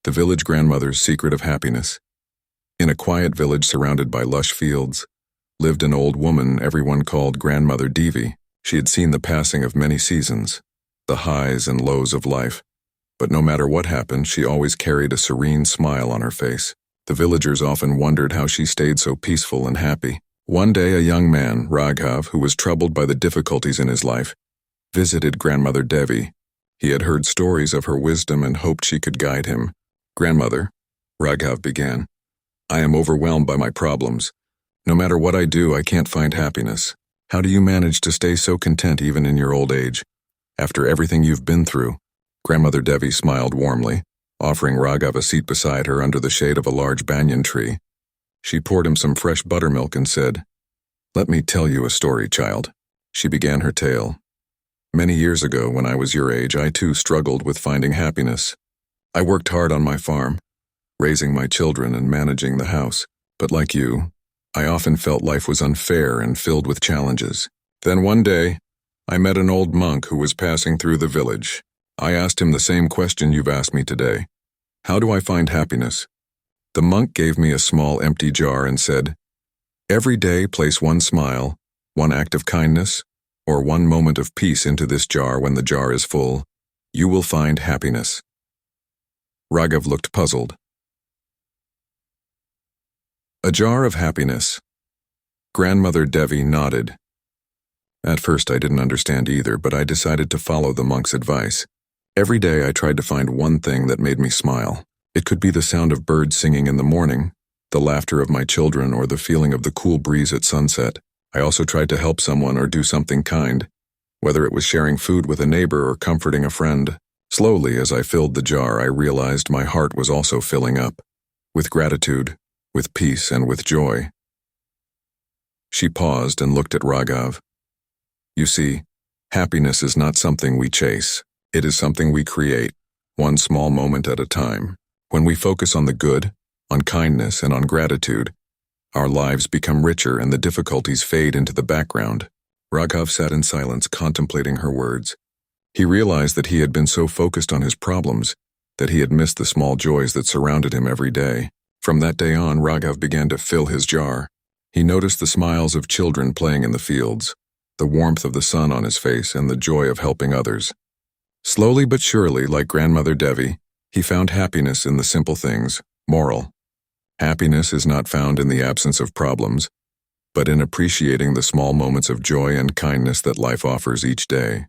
The Village Grandmother's Secret of Happiness. In a quiet village surrounded by lush fields, lived an old woman everyone called Grandmother Devi. She had seen the passing of many seasons, the highs and lows of life, but no matter what happened, she always carried a serene smile on her face. The villagers often wondered how she stayed so peaceful and happy. One day, a young man, Raghav, who was troubled by the difficulties in his life, visited Grandmother Devi. He had heard stories of her wisdom and hoped she could guide him. "Grandmother," Raghav began, "I am overwhelmed by my problems. No matter what I do, I can't find happiness. How do you manage to stay so content even in your old age? After everything you've been through?" Grandmother Devi smiled warmly, offering Raghav a seat beside her under the shade of a large banyan tree. She poured him some fresh buttermilk and said, "Let me tell you a story, child." She began her tale. "Many years ago, when I was your age, I too struggled with finding happiness. I worked hard on my farm, raising my children and managing the house. But like you, I often felt life was unfair and filled with challenges. Then one day, I met an old monk who was passing through the village. I asked him the same question you've asked me today. How do I find happiness? The monk gave me a small empty jar and said, every day place one smile, one act of kindness, or one moment of peace into this jar. When the jar is full, you will find happiness." Raghav looked puzzled. A jar of happiness. Grandmother Devi nodded. At first I didn't understand either, but I decided to follow the monk's advice. Every day I tried to find one thing that made me smile. It could be the sound of birds singing in the morning, the laughter of my children, or the feeling of the cool breeze at sunset. I also tried to help someone or do something kind, whether it was sharing food with a neighbor or comforting a friend. Slowly, as I filled the jar, I realized my heart was also filling up, with gratitude, with peace, and with joy. She paused and looked at Raghav. You see, happiness is not something we chase. It is something we create, one small moment at a time. When we focus on the good, on kindness, and on gratitude, our lives become richer and the difficulties fade into the background. Raghav sat in silence, contemplating her words. He realized that he had been so focused on his problems that he had missed the small joys that surrounded him every day. From that day on, Raghav began to fill his jar. He noticed the smiles of children playing in the fields, the warmth of the sun on his face, and the joy of helping others. Slowly but surely, like Grandmother Devi, he found happiness in the simple things. Moral: happiness is not found in the absence of problems, but in appreciating the small moments of joy and kindness that life offers each day.